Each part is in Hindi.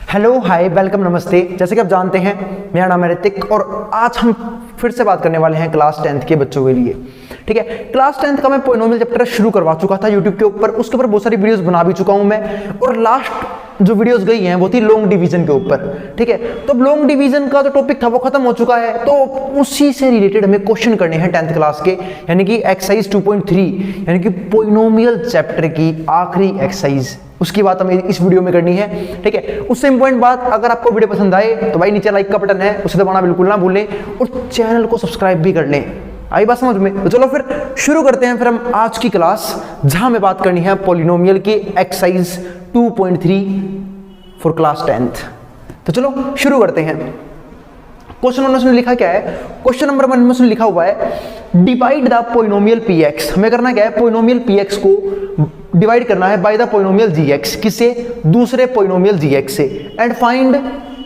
हेलो हाय वेलकम नमस्ते। जैसे कि आप जानते हैं मेरा नाम है ऋतिक और आज हम फिर से बात करने वाले हैं क्लास 10th के बच्चों के लिए। ठीक है, क्लास 10th का मैं पॉलिनोमियल चैप्टर शुरू करवा चुका था यूट्यूब के ऊपर, उसके ऊपर बहुत सारी वीडियोस बना भी चुका हूं मैं, और लास्ट जो वीडियोस गई हैं वो थी लॉन्ग डिवीजन के ऊपर। ठीक है, तो लॉन्ग डिवीजन का जो टॉपिक था वो खत्म हो चुका है, तो उसी से रिलेटेड हमें क्वेश्चन करने हैं 10th क्लास के, यानी कि एक्सरसाइज 2.3 यानी कि पॉलिनोमियल चैप्टर की आखिरी एक्सरसाइज, उसकी बात हमें इस वीडियो में करनी है। ठीक है, उससे इंपॉर्टेंट बात, अगर आपको वीडियो पसंद आए तो भाई नीचे लाइक का बटन है उसे दबाना बिल्कुल ना भूलें और चैनल को सब्सक्राइब भी कर लें। आई बात समझ में? तो चलो फिर शुरू करते हैं फिर हम आज की क्लास, जहां हमें बात करनी है पॉलिनोमियल की एक्सरसाइज 2.3 फॉर क्लास 10th। तो चलो शुरू करते हैं। क्वेश्चन नंबर उसने लिखा क्या है? क्वेश्चन नंबर 1 में उसने लिखा हुआ है डिवाइड द पॉलिनोमियल px। हमें करना क्या है? पॉलिनोमियल px को डिवाइड करना है बाय द पॉलिनोमियल gx। किससे? दूसरे पॉलिनोमियल gx से। And find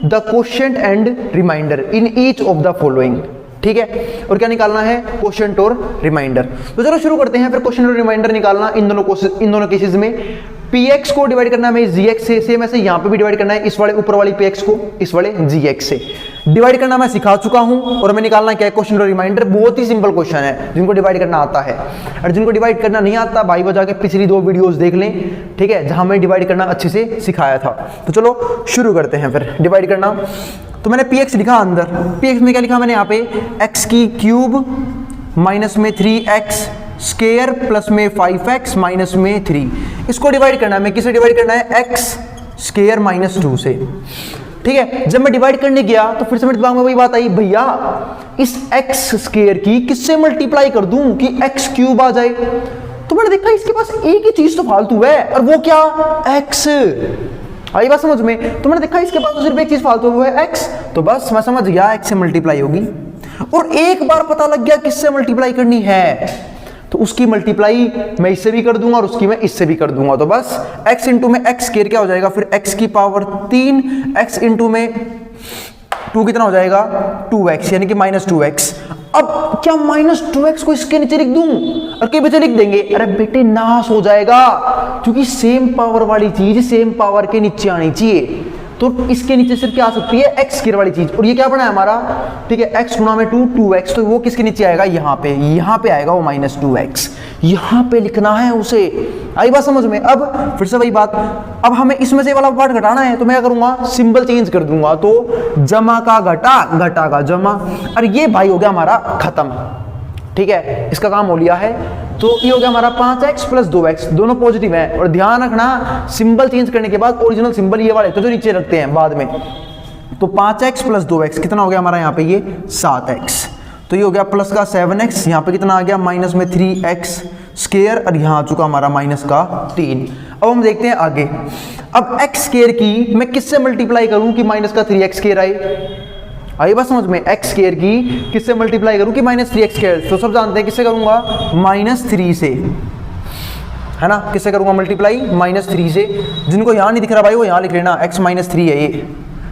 the quotient and remainder in each of the following. ठीक है, और क्या निकालना है? क्वोशिएंट और रिमाइंडर। तो चलो शुरू करते हैं फिर क्वोशिएंट और रिमाइंडर निकालना इन दोनों केसेस में। px को डिवाइड करना है हमें gx से, सेम ऐसे यहाँ पे भी डिवाइड करना है इस वाले ऊपर वाली px को इस वाले gx से। डिवाइड करना मैं सिखा चुका हूं और हमें निकालना क्या है? क्वेश्चन और रिमाइंडर। बहुत ही सिंपल क्वेश्चन है, जिनको डिवाइड करना आता है, और जिनको डिवाइड करना नहीं आता भाई वो जाके पिछली 2 वीडियोस देख लें। ठीक है, जहां मैं डिवाइड करना अच्छे से सिखाया था। तो चलो शुरू करते हैं फिर डिवाइड करना। तो मैंने px लिखा अंदर, px में क्या लिखा मैंने यहाँ पे? x की क्यूब माइनस में 3x स्क्वायर प्लस में 5x माइनस में 3। इसको डिवाइड करना है, मैं किसे डिवाइड करना है? x स्क्वायर माइनस 2 से। ठीक है, जब मैं डिवाइड करने गया तो फिर से मेरे दिमाग में वही बात आई, भैया इस x स्क्वायर की किससे मल्टीप्लाई कर दूं कि x क्यूब आ जाए। तो मैंने देखा इसके पास एक ही चीज तो फालतू है, और वो क्या? x। आई बात समझ में? तो मैंने देखा इसके पास तो सिर्फ एक चीज फालतू है, वो है x। तो बस मैं समझ गया x से मल्टीप्लाई होगी, और एक बार पता लग गया किससे मल्टीप्लाई करनी है, तो उसकी मल्टीप्लाई मैं इससे भी कर दूंगा और उसकी मैं इससे भी कर दूंगा। तो बस x इंटू में x स्क्वायर क्या हो जाएगा फिर? x की पावर 3, x इंटू में 2 कितना हो जाएगा? 2x, यानी कि माइनस 2x। अब क्या माइनस 2x को इसके नीचे लिख दूं? और के पीछे लिख देंगे? अरे बेटे नाश हो जाएगा, क्योंकि सेम पावर वाली चीज सेम पावर के नीचे आनी चाहिए। तो इसके नीचे सिर्फ क्या आ सकती है? x स्क्वायर वाली चीज। और ये क्या बना है हमारा? ठीक है, x गुणा में 2, 2x। तो वो किसके नीचे आएगा? यहाँ पे आएगा वो माइनस 2x। यहाँ पे लिखना है उसे। आई बात समझ में? अब फिर से वही बात, अब हमें इसमें से वाला पार्ट घटाना है, तो मैं क्या करूंगा? सिंबल चेंज कर दूंगा। तो जमा का घटा, घटा का जमा, और ये भाई हो गया हमारा खत्म। ठीक है, इसका काम हो लिया है। तो ये हो गया हमारा 5x प्लस 2x, दोनों पॉजिटिव हैं। और ध्यान रखना सिंबल चेंज करने के बाद ओरिजिनल सिंबल ये वाले तो जो नीचे रखते हैं बाद में। तो 5x प्लस 2x कितना हो गया हमारा? यहाँ पे ये 7x। तो ये हो गया प्लस का 7x, यहाँ पे कितना आ गया? माइनस में 3x स्क्वायर, और यहाँ आ चुका हमारा माइनस का 3। अब हम देखते हैं आगे। अब x स्क्वायर की मैं किससे मल्टीप्लाई करूं कि माइनस का 3x स्क्वायर आए? आई बात समझ में? x स्क्वायर की किससे मल्टीप्लाई करूं कि माइनस 3x स्क्वायर? तो सब जानते हैं किससे करूंगा? माइनस 3 से, है ना? किससे करूंगा मल्टीप्लाई? माइनस 3 से। जिनको यहां नहीं दिख रहा भाई वो यहां लिख लेना, x माइनस 3 है ये।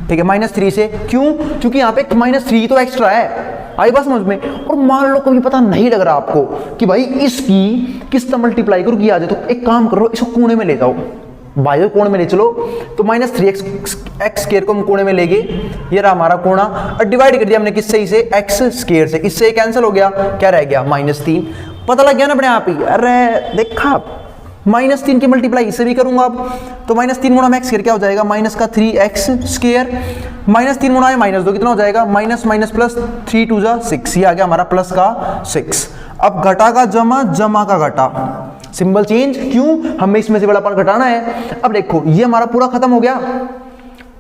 ठीक है, माइनस 3 से। क्यों? क्योंकि यहाँ पे माइनस 3 तो एक्स्ट्रा है। आई बात समझ में? और मान लो कभी पता नहीं लग रहा आपको कि भाई इसकी किससे मल्टीप्लाई करो कि आ जाए, तो एक काम करो, इसको कोने में ले जाओ, भाई कोण में ले चलो। तो माइनस 3x स्क्वायर को हम कोने में लेंगे, ये रहा हमारा कोना, और डिवाइड कर दिया हमने किससे? इसे x स्क्वायर से। इससे कैंसिल हो गया, क्या रह गया? माइनस 3। पता लग गया ना अपने आप ही? अरे देखा, माइनस 3 की मल्टीप्लाई इससे भी करूंगा अब। तो माइनस 3 गुणा में x स्क्वायर क्या हो जाएगा? माइनस का 3x स्क्वायर, माइनस 3 गुणा में माइनस 2 कितना हो जाएगा? माइनस माइनस प्लस 3 2 जा 6, ये आ गया हमारा प्लस का 6। अब घटा का जमा, जमा का घटा, सिंबल चेंज। क्यों? हमें इसमें से बड़ा पार्ट घटाना है। अब देखो ये हमारा पूरा खत्म हो गया,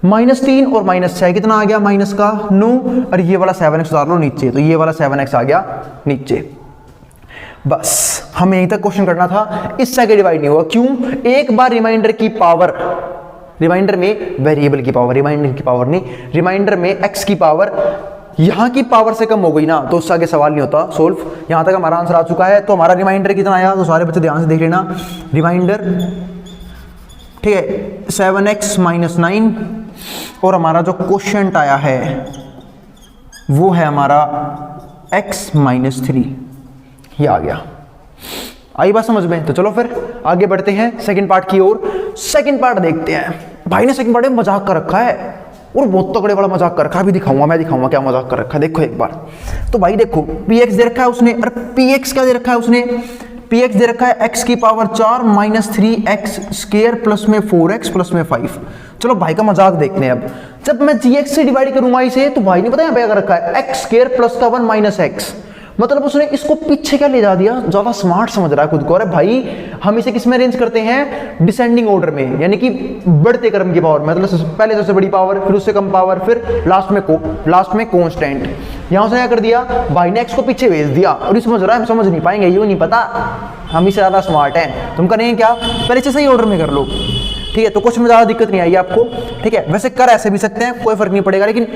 माइनस 3 और माइनस 6 कितना आ गया? माइनस का 9, और ये वाला 7x उतार लो नीचे, तो ये वाला 7x आ गया नीचे। बस हमें यहीं तक क्वेश्चन करना था, इससे आगे डिवाइड नहीं हुआ। क्यों? एक बार रिमाइंडर की पावर, रिमाइंडर में वेरिएबल की पावर, रिमाइंडर की पावर नहीं, रिमाइंडर में x की पावर यहाँ की पावर से कम हो गई ना, तो उससे आगे सवाल नहीं होता सोल्व। यहाँ तक हमारा आंसर आ चुका है। तो हमारा रिमाइंडर कितना आया? तो सारे बच्चे ध्यान से देख लेना। रिमाइंडर ठीक है 7x माइनस 9, और हमारा जो क्वोशिएंट आया है वो है हमारा x माइनस 3, ये आ गया। आई बात समझ में? तो चलो फिर आगे बढ़ते हैं सेकंड पार्ट की ओर। सेकंड पार्ट देखते हैं। भाई ने सेकंड पार्ट में मजाक कर रखा है, और बहुत तगड़े वाला मजाक कर रखा है। अभी दिखाऊंगा, मैं दिखाऊंगा क्या मजाक कर रखा है, देखो एक बार। तो भाई देखो px दे रखा है उसने, अरे px क्या दे रखा है उसने, px दे रखा है x की power 4 minus 3x square plus में 4x प्लस में 5। चलो भाई का मजाक देखते हैं। अब जब मैं gx से डिवाइड करूंगा इसे, तो भाई ने पता है यहाँ पे रखा है x स्क्वायर प्लस का 1 माइनस x, मतलब उसने इसको पीछे क्या ले जा दिया, ज्यादा स्मार्ट समझ रहा है खुद को। अरे भाई हम इसे किस में अरेंज करते हैं, डिसेंडिंग ऑर्डर में, यानी कि बढ़ते क्रम की पावर, मतलब पहले सबसे बड़ी पावर, फिर उससे कम पावर, फिर लास्ट में कांस्टेंट। यहां से क्या कर दिया भाई ने, x को पीछे भेज दिया, और ये समझ रहा है हम समझ नहीं पाएंगे, ये नहीं पता, हम इससे ज्यादा स्मार्ट हैं। तुम करेंगे क्या, पहले से सही ऑर्डर में कर लो, ठीक है, तो कुछ में ज्यादा दिक्कत नहीं आएगी आपको, ठीक है। वैसे कर ऐसे भी सकते हैं, कोई फर्क नहीं पड़ेगा, लेकिन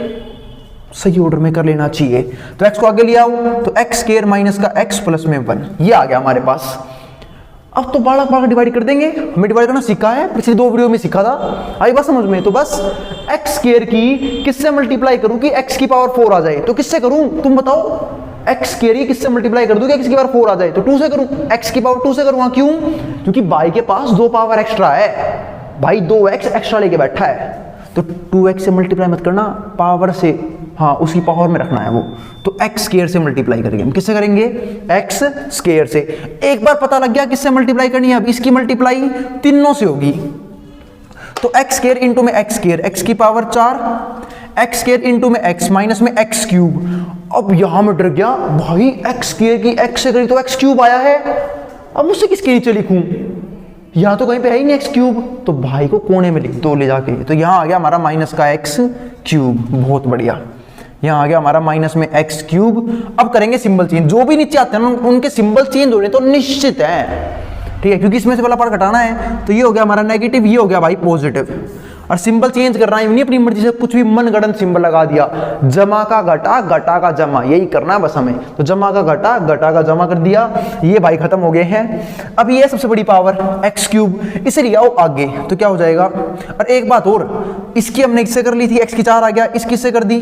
सही ऑर्डर में कर लेना चाहिए। तो x को आगे ले आओ, तो x स्क्वायर माइनस का x प्लस में 1, ये आ गया हमारे पास। अब तो बालक बालक डिवाइड कर देंगे, हमें डिवाइड करना सीखा है, पिछली 2 वीडियो में सीखा था, आई बात समझ में। तो बस x स्क्वायर की किससे मल्टीप्लाई करूं कि x की पावर 4 आ जाए, तो किससे करूं तुम बताओ, x स्क्वायर की किससे मल्टीप्लाई कर दूं कि x की पावर 4 आ जाए, तो 2 से करूं, x की पावर 2 से करूंगा, क्यों, क्योंकि भाई के पास 2 पावर एक्स्ट्रा है, भाई 2x एक्स्ट्रा लेके बैठा है, तो 2x से मल्टीप्लाई मत करना, पावर से, हाँ उसकी पावर में रखना है वो, तो x स्क्वायर से मल्टीप्लाई करेंगे हम, किससे करेंगे, x स्क्वायर से। एक बार पता लग गया किससे मल्टीप्लाई करनी है, अब इसकी मल्टीप्लाई तीनों से होगी, तो x स्क्वायर इंटू में x स्क्वायर, x की पावर 4, x स्क्वायर इंटू में x माइनस में x क्यूब। अब यहां में डर गया भाई, x स्क्वायर की x से करी तो x क्यूब आया है, अब मुझसे किसके नीचे लिखूं, यहाँ तो कहीं पे है ही नहीं x क्यूब, तो भाई को कोने में लिख दो ले जाके, तो यहाँ आ गया हमारा माइनस का x क्यूब, बहुत बढ़िया, यहाँ आ गया हमारा माइनस में x क्यूब। अब करेंगे सिंबल चेंज, जो भी नीचे आते हैं उनके सिंबल चेंज हो रहे तो निश्चित है, ठीक है, क्योंकि इसमें से वाला पार्ट घटाना है, तो ये हो गया हमारा नेगेटिव, ये हो गया भाई पॉजिटिव, और सिंबल चेंज करना है नहीं अपनी मर्जी से, कुछ भी मनगढ़ंत सिंबल लगा दिया, जमा का घटा, घटा का जमा, यही करना है बस हमें, तो जमा का घटा, घटा का जमा कर दिया, ये भाई खत्म हो गए हैं। अब ये सबसे बड़ी पावर x क्यूब, इसे ले आओ आगे, तो क्या हो जाएगा, और एक बात और, इसकी हमने इससे कर ली थी, x की 4 आ गया, इसकी से कर दी,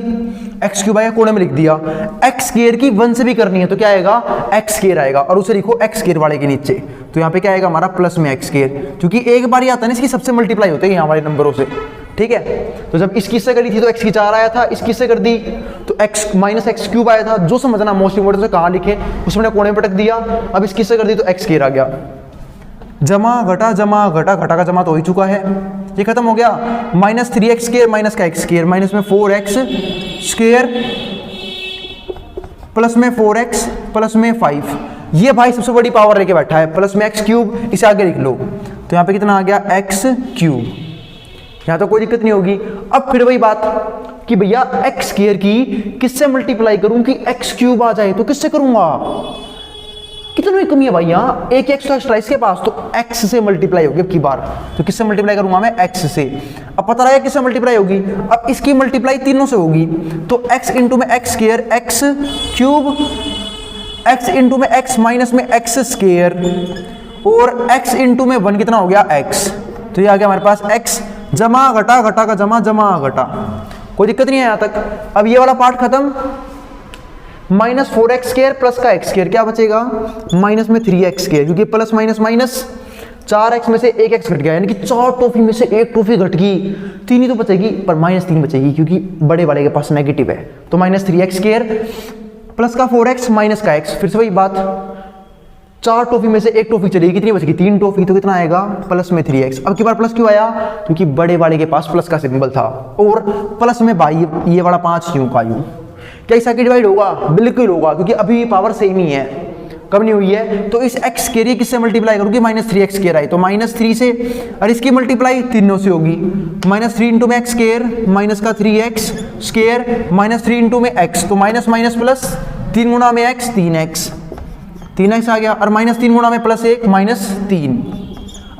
x क्यूब आया, कोने में लिख दिया, x स्क्वायर की 1 से भी करनी है, तो क्या आएगा, x स्क्वायर आएगा, और उसे लिखो x स्क्वायर वाले के नीचे, तो यहाँ पे क्या आएगा हमारा प्लस में x स्क्वायर, क्योंकि एक बार ही आता है ना, इसकी सबसे मल्टीप्लाई होते हैं यहाँ वाले नंबरों से, ठीक है। तो जब इसकी से करी थी तो x की 4 आया था, इसकी से कर दी तो x माइनस एक्स क्यूब आया था, जो समझना मोस्ट इंपोर्टेंट, कहाँ लिखे उसमें कोने में पटक दिया, अब इसकी से कर दी तो x स्क्वायर आ गया, जमा घटा, जमा घटा, घटा का जमा तो हो ही चुका है, ये खत्म हो गया, माइनस 3x स्क्वायर माइनस का x स्क्वायर, माइनस में 4x स्क्वायर प्लस में 4x प्लस में 5, ये भाई सबसे बड़ी पावर लेके बैठा है, प्लस में x क्यूब, इसे आगे लिख लो, तो यहाँ पे कितना आ गया x क्यूब, यहाँ तो कोई दिक्कत नहीं होगी। अब फिर वही बात कि भैया x स्क्वायर की किससे मल्टीप्लाई करूं कि x क्यूब आ जाए, तो किससे करूंगा, कितनी कमी है भाई, यहाँ एक x तो एक्स्ट्रा इसके पास, तो x से मल्टीप्लाई होगी अब की बार, तो किससे मल्टीप्लाई करूंगा मैं, x से। अब पता लगा किससे मल्टीप्लाई होगी, अब इसकी मल्टीप्लाई तीनों से होगी, तो x इंटू में x square, x cube, x into में x माइनस में x स्क्वायर, और x इंटू में 1 कितना हो गया x, तो ये आ गया हमारे पास x, जमा घटा, घटा का जमा, जमा घटा, कोई दिक्कत नहीं है यहाँ तक। अब ये वाला पार्ट खत्म, माइनस 4x स्क्वायर प्लस का x स्क्वायर, क्या बचेगा, माइनस में 3x स्क्वायर, क्योंकि प्लस माइनस माइनस, 4x में से 1x घट गया, यानी कि 4 टॉफी में से 1 टॉफी घट गई, 3 ही तो बचेगी, पर माइनस 3 बचेगी क्योंकि बड़े वाले के पास नेगेटिव है, तो माइनस 3x स्क्वायर प्लस का 4x माइनस का x, फिर से वही बात, 4 टॉफी में से 1 टॉफी चलेगी, कितनी बचेगी, 3 टॉफी, तो कितना आएगा, प्लस में 3x। अब की बार प्लस क्यों आया, क्योंकि बड़े वाले के पास प्लस का सिंबल था, और प्लस में भाई ये वाला 5 यूं का यूं, क्या इस आगे डिवाइड होगा, बिल्कुल होगा, क्योंकि अभी पावर सेम ही है, कब नहीं हुई है, तो इस x स्क्वायर किससे मल्टीप्लाई करूंगी, माइनस 3x स्क्वायर आई, तो माइनस 3 से, और इसकी मल्टीप्लाई तीनों से होगी, माइनस 3 इंटू में x स्क्वायर, माइनस का 3x स्क्वायर, माइनस 3 इंटू में x, तो माइनस माइनस प्लस, 3 गुणा में x 3x आ गया, और माइनस 3 गुणा में प्लस 1 माइनस 3,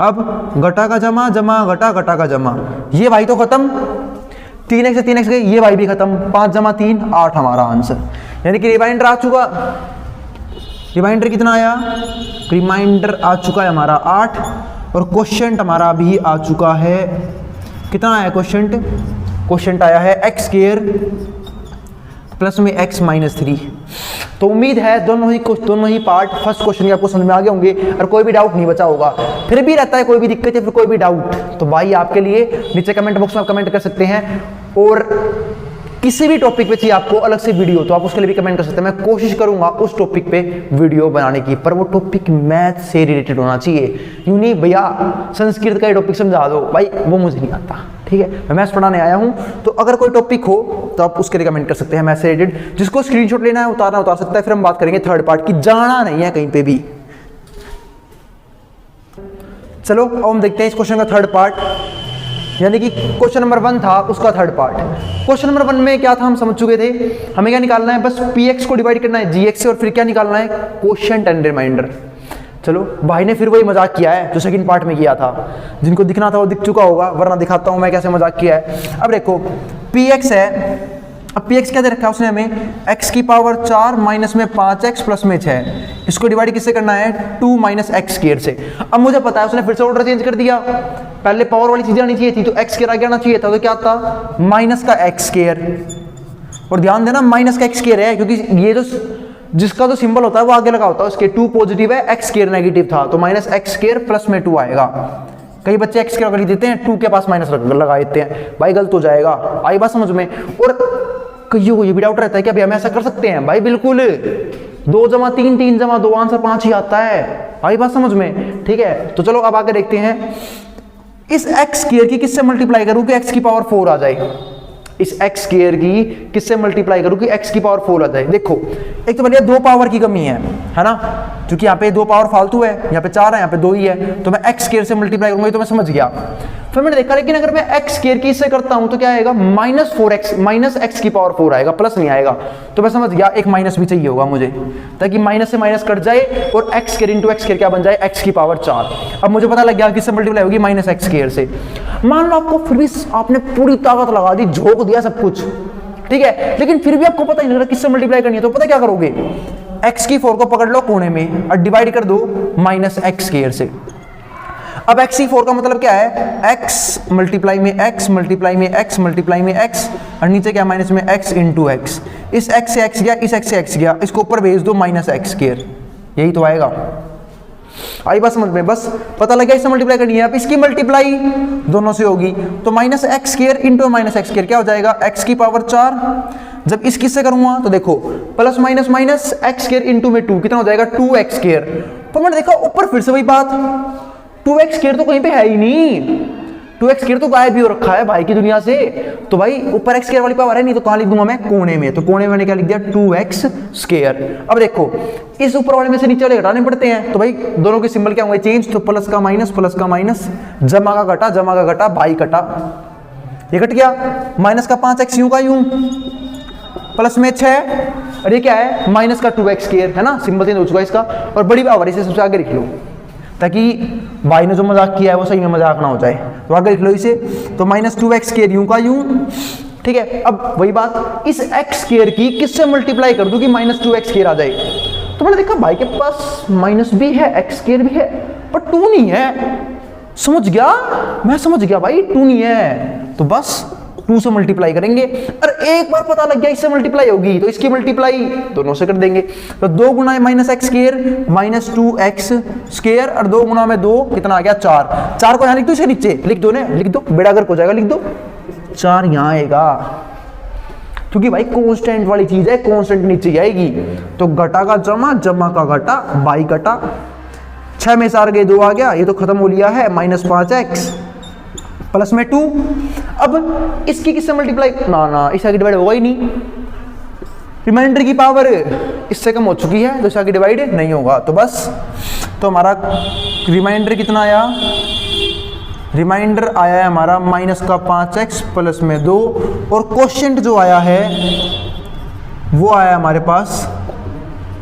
अब घटा का जमा, जमा घटा, घटा का जमा, ये भाई तो खत्म, 3x से 3x गए, ये भाई भी खत्म, 5 जमा 3 8 हमारा आंसर, यानी कि रिमाइंडर आ चुका, रिमाइंडर कितना आया, रिमाइंडर आ चुका है हमारा 8, और क्वेश्चन हमारा भी आ चुका है, कितना आया क्वेश्चन आया है x स्क्वायर प्लस में x माइनस 3, तो उम्मीद है दोनों ही पार्ट फर्स्ट क्वेश्चन के आपको समझ में आ गए होंगे और कोई भी डाउट नहीं बचा होगा। फिर भी रहता है कोई भी दिक्कत या फिर कोई भी डाउट, तो भाई आपके लिए नीचे कमेंट बॉक्स में आप कमेंट कर सकते हैं। और किसी भी टॉपिक पे चाहिए आपको अलग से वीडियो, तो आप उसके लिए भी कमेंट कर सकते हैं। मैं कोशिश करूंगा उस टॉपिक पे वीडियो बनाने की, पर वो टॉपिक मैथ से रिलेटेड होना चाहिए। यूं नहीं भैया संस्कृत का टॉपिक समझा दो, भाई वो मुझे नहीं आता, ठीक है। मैं मैथ्स पढ़ाने आया हूं, तो अगर कोई टॉपिक हो तो आप उसके लिए कमेंट कर सकते हैं मैथ्स से रिलेटेड। जिसको स्क्रीनशॉट लेना है उतारना उतार सकता है। फिर हम बात करेंगे थर्ड पार्ट की, जाना नहीं है कहीं पे भी। चलो अब हम देखते हैं इस क्वेश्चन का थर्ड पार्ट, यानी कि क्वेश्चन नंबर 1 था उसका थर्ड पार्ट। क्वेश्चन नंबर 1 में क्या था हम समझ चुके थे। हमें क्या निकालना है, बस px को डिवाइड करना है gx से, और फिर क्या निकालना है, क्वोशिएंट एंड रिमाइंडर। चलो भाई ने फिर वही मजाक किया है जो सेकंड पार्ट में किया था। जिनको दिखना था वो दिख चुका होगा, वरना दिखाता हूं मैं कैसे मजाक किया है। अब देखो px है, अब px क्या दे रखा है उसने हमें, x की पावर 4 माइनस में 5x प्लस में 6, इसको डिवाइड किससे करना है, 2 माइनस एक्स स्क्वायर से। अब मुझे पता है उसने फिर से ऑर्डर चेंज कर दिया, पहले पावर वाली चीजें आनी चाहिए थी, तो एक्स स्क्वायर आगे आना चाहिए था, तो क्या था, माइनस का एक्स स्क्वायर। और ध्यान देना माइनस का एक्स स्क्वायर है, क्योंकि ये जो जिसका जो सिंबल होता है वो आगे लगा होता है उसके, 2 पॉजिटिव है, एक्स स्क्वायर नेगेटिव था, तो माइनस एक्स स्क्वायर प्लस में 2 आएगा। कई बच्चे एक्स स्क्वायर लिख देते हैं, 2 के पास माइनस लगा देते हैं, भाई गलत हो जाएगा। आई बात समझ में। और कईयों को ये भी डाउट रहता है कि अभी हम ऐसा कर सकते हैं, भाई बिल्कुल 2 जमा 3 3 जमा 2 आंसर 5 ही आता है, आई बात समझ में, ठीक है। तो चलो अब आगे देखते हैं, इस एक्स स्क्वायर की किससे मल्टीप्लाई करूं कि एक्स की पावर 4 आ जाए। इस एक्स स्क्वायर की किससे मल्टीप्लाई करूं कि एक्स की पावर 4 आ जाए। देखो एक तो भैया 2 पावर की कमी है ना, क्योंकि यहाँ पे 2 पावर फालतू है, यहाँ पे 4 है, यहाँ पे 2 ही है, तो मैं एक्स स्क्वायर से मल्टीप्लाई करूंगा, तो मैं समझ गया। फिर मैंने देखा लेकिन अगर मैं एक्स स्क्वायर की इससे करता हूं तो क्या आएगा, -4x माइनस एक्स की पावर 4 आएगा, प्लस नहीं आएगा। तो मैं समझ गया एक माइनस भी चाहिए होगा मुझे, ताकि माइनस से माइनस कट जाए और x square into x square क्या बन जाए, एक्स की पावर 4। अब मुझे पता लग गया किससे मल्टीप्लाई होगी, माइनस एक्स स्क्वायर से। मान लो आपको फिर भी आपने पूरी ताकत लगा दी, झोंक दिया सब कुछ, ठीक है, लेकिन फिर भी आपको पता ही नहीं लग रहा किससे मल्टीप्लाई करनी है, तो पता क्या करोगे, एक्स की 4 को पकड़ लो कोने में और डिवाइड कर दो माइनस एक्स स्क्वायर से। अब एक्स की 4 का मतलब क्या है, x मल्टीप्लाई में x मल्टीप्लाई में x मल्टीप्लाई में x, और नीचे क्या माइनस में x इंटू एक्स। इस x से x गया, इस x से x गया, इसको ऊपर भेज दो माइनस एक्स स्क्वायर, यही तो आएगा। आई बात समझ में, बस पता लग गया इससे मल्टीप्लाई करनी है। अब इसकी मल्टीप्लाई दोनों से होगी, तो minus X square into minus X square क्या हो जाएगा, x की पावर 4। जब इस किससे करूंगा तो देखो plus minus minus X square into में 2 कितना हो जाएगा, 2x स्क्वायर। तो मैंने देखा ऊपर फिर से वही बात, 2x स्क्वायर तो कहीं पे है ही नहीं, 2x स्क्वायर तो गायब भी हो रखा है भाई की दुनिया से। तो भाई ऊपर x स्क्वायर वाली पावर है नहीं, तो कहां लिख दूंगा मैं, कोने में। तो कोने में मैंने क्या लिख दिया, 2x स्क्वायर। अब देखो इस ऊपर वाले में से नीचे वाले घटाने पड़ते हैं, तो भाई दोनों के सिंबल क्या होंगे, चेंज। तो प्लस का माइनस, जमा का घटा, भाई कटा, ये कट गया। माइनस का 5x यूं का यूं, प्लस में 6, और ये क्या है, माइनस का 2x स्क्वायर है ना, सिंबल चेंज हो चुका है इसका। और बड़ी पावर इसे सबसे आगे लिख लो, ताकि भाई ने जो मजाक किया है वो सही में मजाक ना हो जाए, तो आगे लिख लो इसे। तो माइनस 2x स्क्वायर यूं का यूं, ठीक है। अब वही बात, इस x स्क्वायर की किससे मल्टीप्लाई कर दूं कि माइनस 2x स्क्वायर आ जाए। तो मैंने देखा भाई के पास माइनस भी है, x स्क्वायर भी है, पर 2 नहीं है। समझ गया, मैं समझ गया भाई, 2 नहीं है, तो बस 2 से मल्टीप्लाई करेंगे। और एक बार पता लग गया इससे मल्टीप्लाई होगी, तो इसकी मल्टीप्लाई दोनों से कर देंगे। तो 2 गुना minus X square minus 2x square, और 2 गुना में 2 कितना आ गया, 4। 4 को यहाँ लिख दो, इसे नीचे लिख दो, ने लिख दो, बेड़ा गर्क हो जाएगा, लिख दो 4 यहाँ आएगा, क्योंकि भाई कांस्टेंट वाली चीज है, कांस्टेंट नीचे आएगी। तो घटा का जमा, जमा का घटा, बाई घटा, 6 में 4 गए 2 आ गया, ये तो खत्म हो लिया है, -5x प्लस में 2। अब इसकी किससे मल्टीप्लाई, ना इससे आगे डिवाइड होगा ही नहीं, रिमाइंडर की पावर इससे कम हो चुकी है, तो इससे आगे डिवाइड नहीं होगा। तो बस, तो हमारा रिमाइंडर कितना आया, रिमाइंडर आया है हमारा माइनस का 5x प्लस में 2, और क्वोशिएंट जो आया है वो आया हमारे पास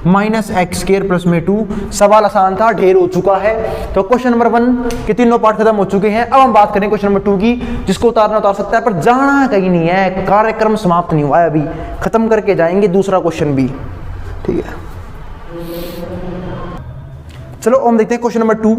माइनस एक्स स्क्वायर प्लस में 2। सवाल आसान था, ढेर हो चुका है। तो क्वेश्चन नंबर 1 के तीनों पार्ट खत्म हो चुके हैं। अब हम बात करें क्वेश्चन नंबर 2 की, जिसको उतारना उतार सकता है, पर जाना कहीं नहीं है, कार्यक्रम समाप्त नहीं हुआ है, अभी खत्म करके जाएंगे दूसरा क्वेश्चन भी, ठीक है। चलो हम देखते हैं क्वेश्चन नंबर 2।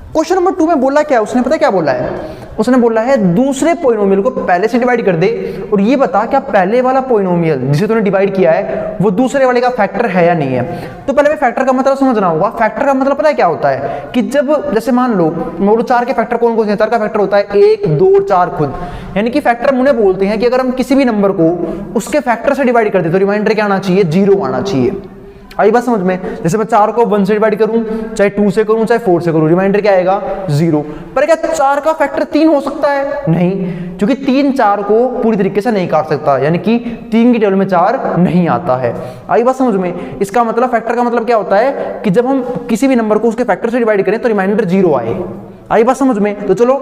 क्वेश्चन नंबर 2 में बोला क्या है उसने, पता क्या बोला है, उसने बोला है दूसरे पोइनोमियल को पहले से डिवाइड कर दे और ये बता क्या पहले वाला पोइनोमियल जिसे तूने डिवाइड किया है वो दूसरे वाले का फैक्टर है या नहीं है। तो पहले हमें फैक्टर का मतलब समझना होगा। फैक्टर का मतलब पता है क्या होता है कि जब जैसे मान लो मैं बोलूं 4 के फैक्टर कौन कौन से हैं, 4 का फैक्टर होता है 1 2 4 खुद, यानी कि फैक्टर हम उन्हें बोलते हैं कि अगर हम किसी भी नंबर को उसके फैक्टर से डिवाइड कर दे तो रिमाइंडर क्या आना चाहिए, 0 आना चाहिए। आई बात समझ में, जैसे मैं 4 को 1 से डिवाइड करूं, चाहे 2 से करूं, चाहे 4 से करूं, रिमाइंडर क्या आएगा 0। पर क्या 4 का फैक्टर 3 हो सकता है? नहीं, क्योंकि 3 4 को पूरी तरीके से नहीं काट सकता, यानी कि 3 की टेबल में 4 नहीं आता है। आई बात समझ में। इसका मतलब फैक्टर का मतलब क्या होता है कि जब हम किसी भी नंबर को उसके फैक्टर से डिवाइड करें तो रिमाइंडर 0 आए। आई बात समझ में। तो चलो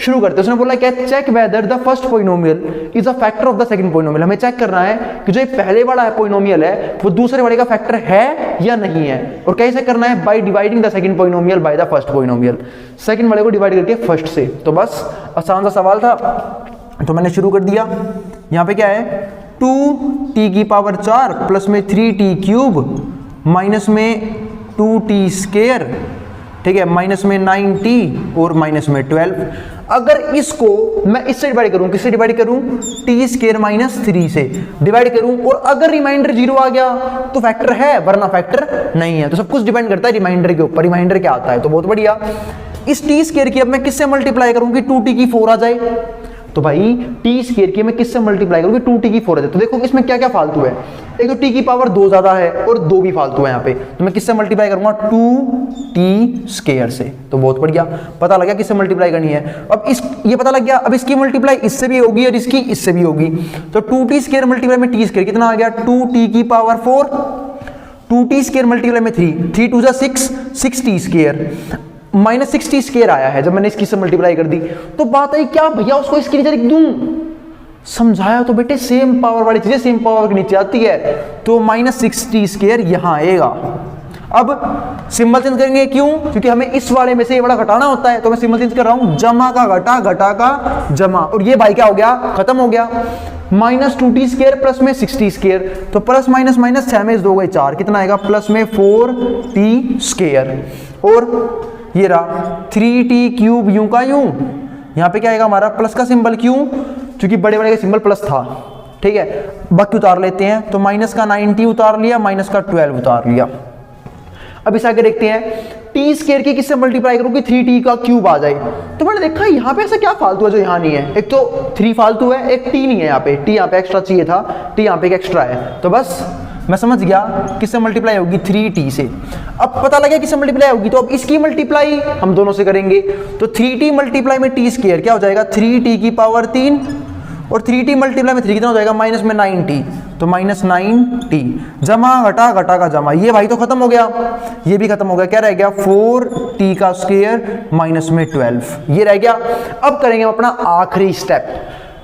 शुरू करते हैं। उसने बोला क्या, check whether the first polynomial is a factor of the second polynomial. हमें चेक करना है कि जो ये पहले वाला पोइनोमियल है वो दूसरे वाले का फैक्टर है या नहीं है। और कैसे करना है, by dividing the second polynomial by the first polynomial, second वाले को डिवाइड करके फर्स्ट से। तो बस आसान सा सवाल था, तो मैंने शुरू कर दिया। यहाँ पे क्या है, 2t की पावर 4 प्लस में 3t क्यूब माइनस में 2t स्क्वायर, ठीक है, माइनस में 9t और माइनस में 12। अगर इसको मैं इससे डिवाइड करूं, किससे डिवाइड करूं, t स्क्वायर माइनस 3 से डिवाइड करूं, और अगर रिमाइंडर 0 आ गया तो फैक्टर है, वरना फैक्टर नहीं है। तो सब कुछ डिपेंड करता है रिमाइंडर के ऊपर, रिमाइंडर क्या आता है। तो बहुत बढ़िया। इस t स्क्वायर की अब मैं किससे मल्टीप्लाई करूं कि 2t की 4 आ जाए। तो भाई t स्क्वायर की मैं किससे मल्टीप्लाई करूं कि 2t की 4 आ जाए। तो देखो इसमें क्या क्या फालतू है, एक तो t की पावर 2 ज्यादा है और 2 भी फालतू है यहाँ पे। तो मैं किससे मल्टीप्लाई करूंगा, 2t स्क्वायर से। तो बहुत बढ़िया, पता लग गया किससे मल्टीप्लाई करनी है। अब इस ये पता लग गया, अब इसकी मल्टीप्लाई इससे भी होगी और इसकी इससे भी होगी। तो 2t स्क्वायर मल्टीप्लाई में t स्क्वायर कितना आ गया, 2t की पावर 4, 2t स्क्वायर मल्टीप्लाई में 3 2 जा 6t square minus 6t square आया है जब मैंने इसकी से मल्टीप्लाई कर दी। तो बात आई क्या भैया उसको इसके नीचे लिख दूं, समझाया तो बेटे सेम पावर वाली चीजें सेम पावर के नीचे आती है। तो माइनस 6t स्क्वायर यहां आएगा। अब सिंबल चेंज करेंगे, क्यों, क्योंकि हमें इस वाले में से ये वाला घटाना होता है। तो मैं सिंबल चेंज कर रहा हूं, जमा का घटा, घटा का जमा, और ये भाई क्या हो गया, खत्म हो गया। माइनस 2t स्क्वायर प्लस में 6t स्क्वायर, तो प्लस माइनस माइनस 6 में 2 गए 4, कितना आएगा, प्लस में 4t स्क्वायर। और ये रहा 3t क्यूब, यूं का यूं, यहाँ पे क्या आएगा हमारा प्लस का सिंबल, क्यों, क्योंकि बड़े बड़े का सिंबल प्लस था। ठीक है, बाकी उतार लेते हैं। तो माइनस का 9t उतार लिया, माइनस का 12 उतार लिया। अब इस आगे देखते हैं, t स्क्वायर की किससे मल्टीप्लाई करूं कि 3t का क्यूब आ जाए। तो मैंने देखा यहाँ पे ऐसा क्या फालतू है जो यहाँ नहीं है, एक तो 3 फालतू है, एक t नहीं है यहाँ पे, t यहाँ पे एक्स्ट्रा चाहिए था, t यहाँ पे एक एक्स्ट्रा है। तो बस मैं समझ गया किससे मल्टीप्लाई होगी, 3t से। अब पता लगा किससे मल्टीप्लाई होगी, तो अब इसकी मल्टीप्लाई हम दोनों से करेंगे। तो 3t मल्टीप्लाई में t स्क्वायर क्या हो जाएगा, 3t की पावर 3, और 3t मल्टीप्लाई में 3 कितना हो जाएगा, माइनस में 9t, तो माइनस 9t, जमा घटा, घटा का जमा, ये भाई तो खत्म हो गया, ये भी खत्म हो गया। क्या रह गया, 4t का स्क्वायर माइनस में 12, ये रह गया। अब करेंगे अपना आखिरी स्टेप,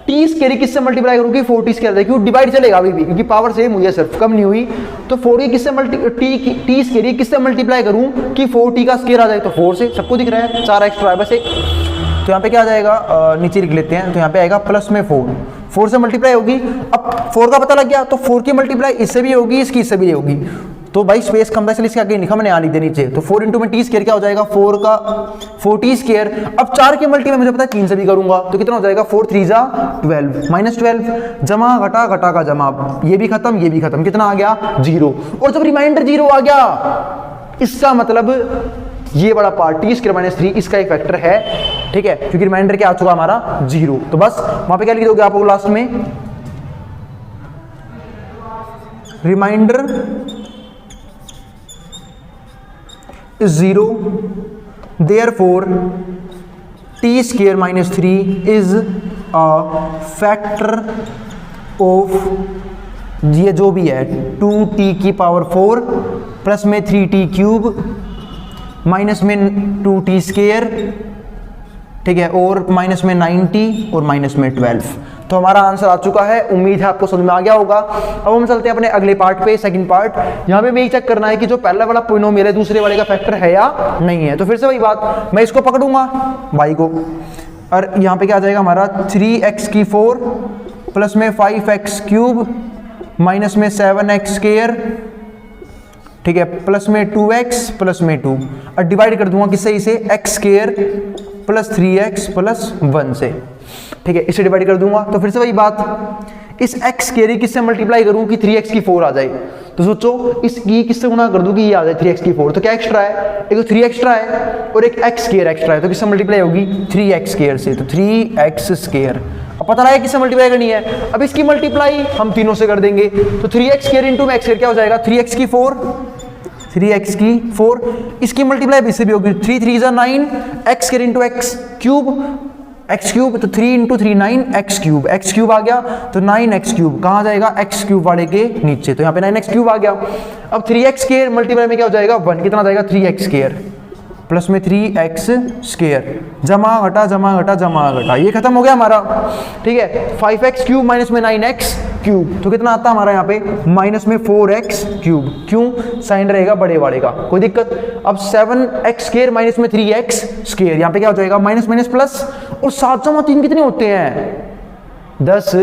t स्क्वायर किससे मल्टीप्लाई करूंगी, 4t स्क्वायर, क्यों डिवाइड चलेगा अभी भी क्योंकि पावर सेम हुई है, सिर्फ कम नहीं हुई। तो 4 की किससे t स्क्वायर किससे मल्टीप्लाई करूं कि 4t का स्क्वायर आ जाए, तो 4 से, सबको दिख रहा है 4 एक्स्ट्रा है बस एक। तो यहाँ पे क्या आ जाएगा, नीचे लिख लेते हैं, तो यहाँ पे आएगा प्लस में 4 से मल्टीप्लाई होगी। अब 4 का पता लग गया, तो 4 की मल्टीप्लाई इससे भी होगी, इसकी इससे भी होगी। तो भाई स्पेस कम था इसलिए इसके आगे लिखा मैंने, यहाँ लिख दिया नीचे। तो 4 इंटू में t स्क्वायर क्या हो जाएगा, 4t स्क्वायर। अब 4 की मल्टीप्लाई मुझे पता है 3 से भी करूंगा, तो कितना हो जाएगा, 4 3 जा 12, माइनस 12, जमा घटा, घटा का जमा, ये भी खत्म, ये भी खत्म, कितना आ गया, 0। और जब रिमाइंडर 0 आ गया, इसका मतलब ये बड़ा पार्ट t स्क्वायर माइनस 3 इसका एक फैक्टर है। ठीक है, क्योंकि रिमाइंडर क्या आ चुका हमारा, 0। तो बस वहां पे क्या लिख दोगे आप लास्ट में, reminder is 0, therefore t square minus 3 is a factor of, ये जो भी है, 2t की पावर 4 प्लस में 3t क्यूब माइनस में 2t स्क्वायर, ठीक है, और माइनस में 9t और माइनस में 12। तो हमारा आंसर आ चुका है, उम्मीद है आपको समझ में आ गया होगा। अब हम चलते हैं अपने अगले पार्ट पे, सेकंड पार्ट। यहाँ पे भी चेक करना है कि जो पहला वाला पोलिनोमियल है दूसरे वाले का फैक्टर है या नहीं है। तो फिर से वही बात, मैं इसको पकड़ूंगा y को, और यहाँ पे क्या आ जाएगा हमारा 3x की 4 प्लस में 5x क्यूब माइनस में 7x स्क्वायर, ठीक है, प्लस में 2x प्लस में 2 और डिवाइड कर दूंगा किससे, इसे x square plus 3x plus 1 से, ठीक है, इसे डिवाइड कर दूंगा। तो फिर से वही बात, इस x स्क्वायर किससे मल्टीप्लाई करूं कि 3x की 4 आ जाए, तो सोचो इसकी किससे गुना कर दूं कि ये आ जाए 3x की 4, तो क्या एक्स्ट्रा है, एक तो 3 एक्स्ट्रा है और एक x स्क्वायर एक्स्ट्रा है, तो किससे मल्टीप्लाई होगी 3x स्क्वायर से, तो 3x स्क्वायर। अब पता लगा किससे मल्टीप्लाई करनी है, अब इसकी मल्टीप्लाई हम तीनों से कर देंगे, तो 3x स्क्वायर इंटू में x स्क्वायर क्या हो जाएगा 3x की 4, 3x की 4, इसकी मल्टीप्लाई इससे भी होगी 3 3 जा 9, x square into x cube, x cube, तो 3 इंटू 3 9 x क्यूब आ गया, तो 9x क्यूब कहाँ जाएगा x क्यूब वाले के नीचे, तो यहाँ पे 9x क्यूब आ गया। अब 3x स्क्वायर मल्टीप्लाई में क्या हो जाएगा 1, कितना जाएगा 3x स्क्वायर प्लस में 3x स्क्वायर, जमा घटा जमा घटा जमा घटा, ये खत्म हो गया हमारा, ठीक है। 5x क्यूब माइनस में 9x क्यूब, तो कितना आता है हमारा यहाँ पे माइनस में 4x क्यूब, क्यों, साइन रहेगा बड़े वाले का, कोई दिक्कत। अब 7x स्क्वायर माइनस में 3x स्क्वायर, यहाँ पे क्या हो जाएगा माइनस माइनस प्लस, और 7 जमा 3 कितने होते हैं 10,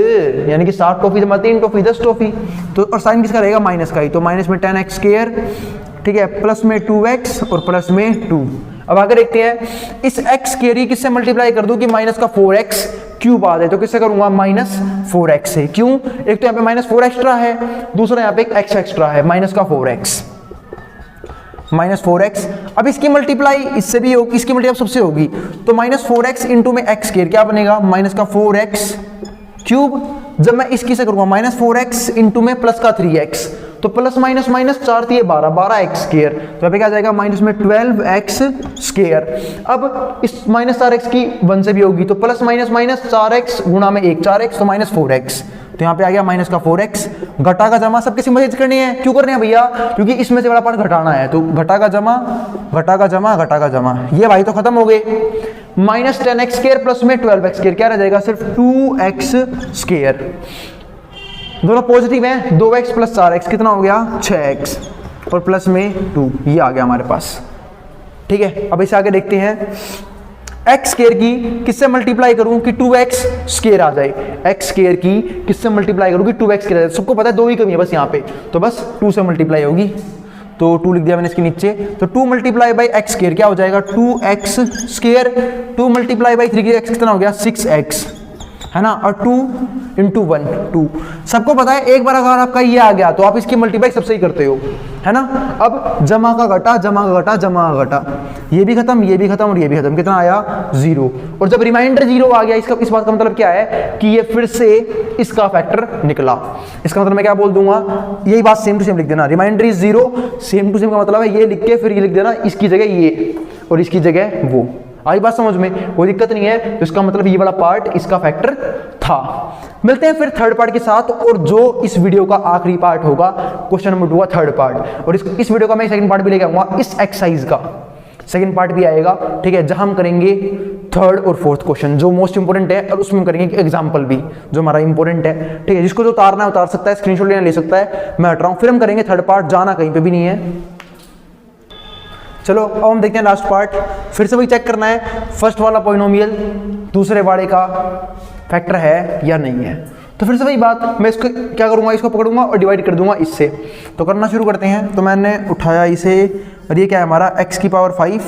यानी कि 7 टॉफी जमा 3 टॉफी 10 टॉफी, तो और साइन किसका रहेगा माइनस का ही, तो माइनस में 10x स्क्वायर, ठीक है, प्लस में 2x और प्लस में 2। अब आगे देखते हैं, इस x स्क्वायर किससे मल्टीप्लाई कर दूं कि माइनस का 4x क्यूब आ जाए, तो किससे करूंगा माइनस 4x से, क्यों, एक तो यहाँ पे माइनस 4 एक्स्ट्रा है, दूसरा यहाँ पे एक x एक्स्ट्रा है, माइनस का 4x, माइनस 4x। अब इसकी मल्टीप्लाई इससे भी होगी, इसकी मल्टीप्लाई सबसे होगी, तो माइनस 4x इंटू में x स्क्वायर क्या बनेगा माइनस का 4x क्यूब, जब मैं इसकी से करूंगा माइनस 4x इंटू में प्लस का 3x, तो प्लस माइनस माइनस 4 थी 12, 12x स्क्वायर, तो यहाँ पे क्या जाएगा माइनस में 12x स्क्वायर। अब इस माइनस 4x की 1 से भी होगी, तो प्लस माइनस माइनस 4x गुणा में 1 4x, तो माइनस 4x, तो यहाँ पे आ गया माइनस का 4x। घटा का जमा सबके सिंबल चेंज करनी है, क्यों करने हैं भैया, क्योंकि इसमें से बड़ा पार्ट घटाना है, तो घटा का जमा घटा का जमा घटा का जमा, ये भाई तो खत्म हो गए। माइनस 10x स्क्वायर प्लस में 12x स्क्वायर क्या रह जाएगा सिर्फ 2x स्क्वायर, दोनों पॉजिटिव हैं, 2x प्लस 4x कितना हो गया 6x, और प्लस में 2, ये आ गया हमारे पास, ठीक है। अब इसे आगे देखते हैं, x स्क्वायर की किससे मल्टीप्लाई करूं कि 2x स्क्वायर आ जाए, x स्क्वायर की किससे मल्टीप्लाई करूं कि 2x स्क्वायर आ जाए, सबको पता है 2 ही कमी है बस यहाँ पे, तो बस 2 से मल्टीप्लाई होगी, तो 2 लिख दिया मैंने इसके नीचे, तो 2 मल्टीप्लाई बाई x स्क्वायर क्या हो जाएगा 2x square, 2 multiply by 3x कितना हो गया 6x, है ना, और 2 इंटू 1 2, सबको पता है एक बार अगर आपका ये आ गया तो आप इसकी मल्टीप्लाई सबसे ही करते हो, है ना। अब जमा का घटा जमा का घटा जमा का घटा, ये भी खत्म ये भी खत्म और ये भी खत्म, कितना आया 0, और जब रिमाइंडर 0 आ गया इसका, इस बात का मतलब क्या है कि ये फिर से इसका फैक्टर निकला, इसका मतलब मैं क्या बोल दूंगा, यही बात सेम टू सेम लिख देना, remainder is 0, same to same का मतलब है ये लिख के फिर ये लिख देना, इसकी जगह ये और इसकी जगह वो, आई बात समझ में, कोई दिक्कत नहीं है, तो इसका मतलब ये वाला पार्ट इसका फैक्टर था। मिलते हैं फिर थर्ड पार्ट के साथ, और जो इस वीडियो का आखिरी पार्ट होगा क्वेश्चन नंबर 2 का थर्ड पार्ट, और इस वीडियो का मैं सेकंड पार्ट भी लेके आऊंगा, इस एक्सरसाइज का सेकंड पार्ट भी आएगा, ठीक है, जहां हम करेंगे थर्ड और फोर्थ क्वेश्चन जो मोस्ट इंपोर्टेंट है, और उसमें करेंगे एग्जाम्पल भी जो हमारा इंपोर्टेंट है, ठीक है, जिसको जो उतारना है उतार सकता है, स्क्रीनशॉट लेना ले सकता है, मैं हट रहा हूं, फिर हम करेंगे थर्ड पार्ट, जाना कहीं पे भी नहीं है। चलो अब हम देखते हैं लास्ट पार्ट, फिर से वही चेक करना है फर्स्ट वाला पॉलिनोमियल दूसरे वाले का फैक्टर है या नहीं है, तो फिर से वही बात, मैं इसको क्या करूंगा, इसको पकड़ूंगा और डिवाइड कर दूंगा इससे, तो करना शुरू करते हैं। तो मैंने उठाया इसे, और ये क्या है हमारा x की power 5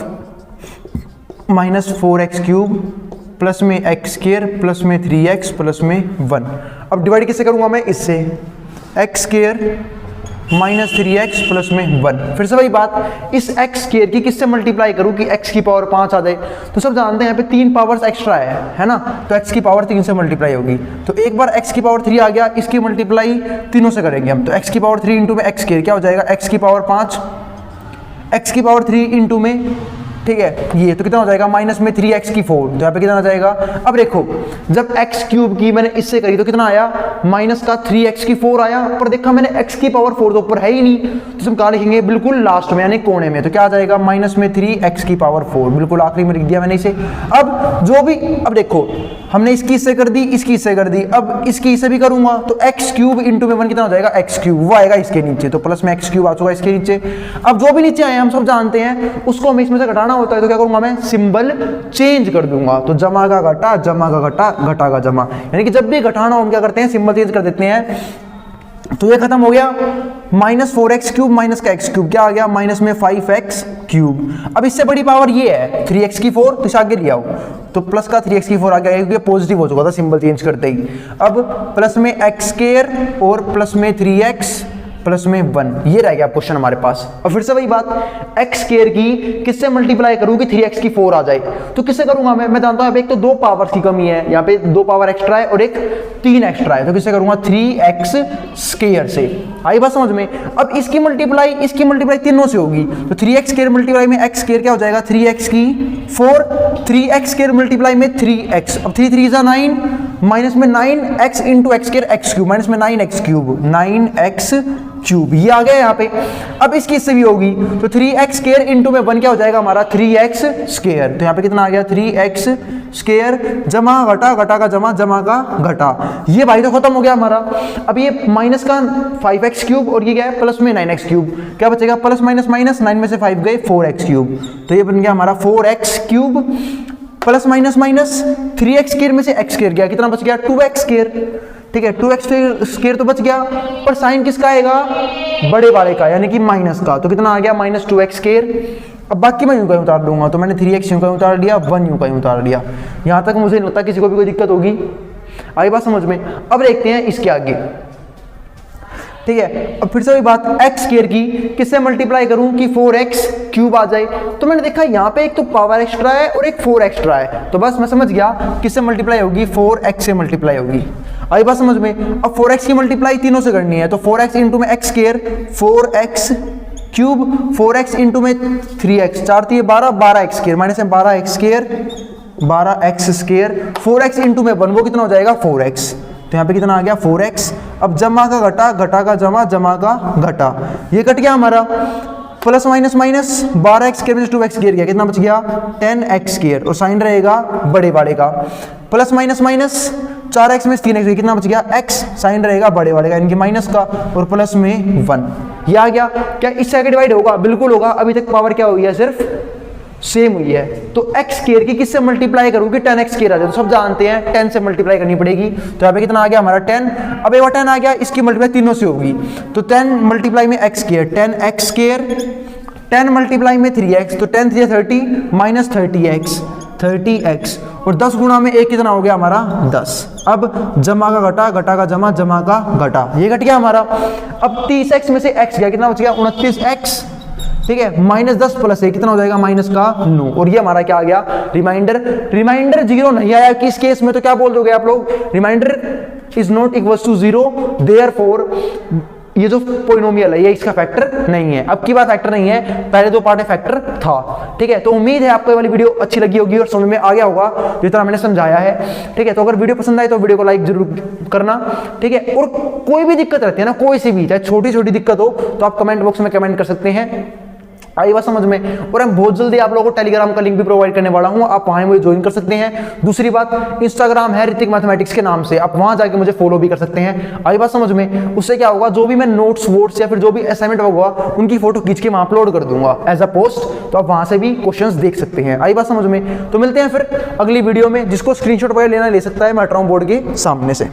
minus 4x cube plus में x स्क्वायर प्लस में 3x प्लस में 1, अब डिवाइड किससे करूंगा मैं इससे, x square minus 3x plus में 1, फिर से वही बात, इस x स्क्वायर की किससे मल्टीप्लाई करूं कि x की पावर 5 आ जाए, तो सब जानते हैं यहाँ पे 3 पावर्स एक्स्ट्रा है ना, तो x की पावर 3 से मल्टीप्लाई होगी, तो एक बार x की पावर 3 आ गया, इसकी मल्टीप्लाई तीनों से करेंगे हम, तो x की पावर 3 इंटू में x स्क्वायर क्या हो जाएगा x की पावर 5, x की पावर 3 इंटू में, ठीक है, ये तो कितना हो जाएगा माइनस में 3x की 4, तो यहाँ पे कितना आ जाएगा, अब देखो जब x क्यूब की मैंने इससे करी तो कितना आया माइनस का 3x की 4 आया, पर देखा मैंने x की पावर 4 तो ऊपर है ही नहीं, तो हम कहाँ लिखेंगे बिल्कुल लास्ट में यानी कोने में, तो क्या आ जाएगा माइनस में 3x की पावर 4, बिल्कुल आखिरी में लिख दिया मैंने इसे। अब जो भी, अब देखो हमने इसकी इससे कर दी, इसकी इससे कर दी, अब इसकी इससे भी करूंगा, तो x क्यूब इंटू में 1 कितना हो जाएगा x क्यूब, वो आएगा इसके नीचे, तो प्लस में x क्यूब आ चुका इसके नीचे। अब जो भी नीचे आए हम सब जानते हैं उसको हमें इसमें से घटाना होता है, तो क्या करूंगा मैं सिंबल चेंज कर दूंगा, तो जमा का घटा जमा का घटा घटा का जमा, यानी कि जब भी घटाना हो हम क्या करते हैं सिंबल चेंज कर देते हैं, तो ये खत्म हो गया, -4x³ माइनस का x³ क्या आ गया, माइनस में 5x³। अब इससे बड़ी पावर ये है 3x⁴, तो इसे आगे ले आओ, तो प्लस का 3x⁴ आ गया क्योंकि पॉजिटिव हो चुका था सिंबल चेंज करते ही। अब प्लस में x² और प्लस में 3x प्लस में 1, ये रह गया क्वेश्चन हमारे पास। और फिर से वही बात, x² की किससे मल्टीप्लाई करूँ कि 3x⁴ आ जाए, तो किससे करूंगा मैं जानता हूं एक तो 2 पावर्स की कमी है, यहाँ पे 2 पावर एक्स्ट्रा है और एक 3 एक्स्ट्रा है, तो किससे करूंगा 3x² से। आई बात समझ में। अब इसकी मल्टीप्लाई तीनों से होगी, तो 3x² मल्टीप्लाई में x² क्या हो जाएगा 3x⁴, 3x² मल्टीप्लाई में 3x, अब 3 3 9 माइनस में 9x into x² x³ minus में 9x³, 9x³ ये आ गया यहाँ पे। अब इसकी इससे भी होगी, तो 3x² इंटू में 1 क्या हो जाएगा हमारा 3x², तो यहाँ पे कितना आ गया 3x² जमा घटा, घटा का जमा, जमा का घटा, ये भाई तो खत्म हो गया हमारा। अब ये माइनस का 5x³ और ये क्या है प्लस में 9x³, क्या बचेगा प्लस माइनस माइनस, 9 में से 5 गए 4x³, तो ये बन गया हमारा 4x³ plus minus minus 3x² में से x² गया, कितना बच गया 2x²। ठीक है 2x² तो बच गया, पर साइन किसका आएगा बड़े वाले का, यानी कि माइनस का, तो कितना आ गया -2x²। अब बाकी मैं यूं कहीं उतार दूंगा, तो मैंने 3x यूं कहीं उतार दिया, 1 यूं कहीं उतार दिया। यहां तक मुझे नहीं लगता किसी को भी कोई दिक्कत होगी, आई बात समझ में। अब देखते हैं इसके आगे, ठीक है। अब फिर से वही बात, x² की किससे मल्टीप्लाई करूं कि 4x³ आ जाए, तो मैंने देखा यहाँ पे एक तो पावर एक्स्ट्रा है और एक 4 एक्स्ट्रा है, तो बस मैं समझ गया किससे मल्टीप्लाई होगी 4x से मल्टीप्लाई होगी। आई बात समझ में। अब 4x की मल्टीप्लाई तीनों से करनी है, तो 4x इंटू में x², 4x³ 4x इंटू में 3x, 4 3 12, 12x² माइनस में 12x², 12x², 4x इंटू में 1 वो कितना हो जाएगा 4x, तो यहाँ पे कितना आ गया 4x। अब जमा का घटा, घटा का जमा, जमा का घटा, ये कट गया हमारा, प्लस माइनस माइनस 12x² में 2x² गया, कितना बच गया 10x² और साइन रहेगा बड़े वाले का, प्लस माइनस माइनस 4x में 3x, कितना बच गया x, साइन रहेगा बड़े वाले का यानी कि माइनस का, और प्लस में 1, ये आ गया। क्या इससे आगे डिवाइड होगा, बिल्कुल होगा, अभी तक पावर क्या हुई है सिर्फ सेम हुई है। तो x² की किससे मल्टीप्लाई करूंगी 10x² आ जाए, तो सब जानते हैं 10 से मल्टीप्लाई करनी पड़ेगी, तो यहाँ पे कितना आ गया हमारा 10। अब एक बार 10 आ गया, इसकी मल्टीप्लाई तीनों से होगी, तो 10 मल्टीप्लाई में x², 10x², 10 मल्टीप्लाई में 3x, तो 10 3 30 माइनस 30x, और 10 गुणा में 1 कितना हो गया हमारा 10। अब जमा का घटा, घटा का जमा, जमा का घटा, ये घट गया हमारा। अब 30x में से x गया, कितना बच गया 29x, ठीक है, -10 प्लस 1 कितना हो जाएगा माइनस का 9, और ये हमारा क्या आ गया रिमाइंडर। रिमाइंडर 0 नहीं आया किस केस में, तो क्या बोल दोगे आप लोग, remainder is not equal to 0, therefore ये जो पोलिनोमियल है ये इसका फैक्टर नहीं है। अब की बात फैक्टर नहीं है, पहले 2 पार्ट में फैक्टर था, ठीक है। तो उम्मीद है आपको ये वाली वीडियो अच्छी लगी होगी और समझ में आ गया होगा जितना मैंने समझाया है, ठीक है। तो अगर वीडियो पसंद आए तो वीडियो को लाइक जरूर करना, ठीक है। और कोई भी दिक्कत रहती है ना, कोई सी भी, चाहे छोटी छोटी दिक्कत हो, तो आप कमेंट बॉक्स में कमेंट कर सकते हैं, आई बात समझ में। और हम बहुत जल्दी आप लोगों को टेलीग्राम का लिंक भी प्रोवाइड करने वाला हूं, आप वहां मुझे ज्वाइन कर सकते हैं। दूसरी बात, इंस्टाग्राम है ऋतिक मैथमेटिक्स के नाम से, आप वहां जाके मुझे फॉलो भी कर सकते हैं, आई बात समझ में। उससे क्या होगा, जो भी मैं नोट्स वोट्स या फिर जो भी असाइनमेंट होगा उनकी फोटो खींच के वहां अपलोड कर दूंगा एज अ पोस्ट, तो आप वहां से भी क्वेश्चंस देख सकते हैं, आई बात समझ में। तो मिलते हैं फिर अगली वीडियो में, जिसको स्क्रीनशॉट वगैरह लेना ले सकता है, मैं हट रहा हूं बोर्ड के सामने से।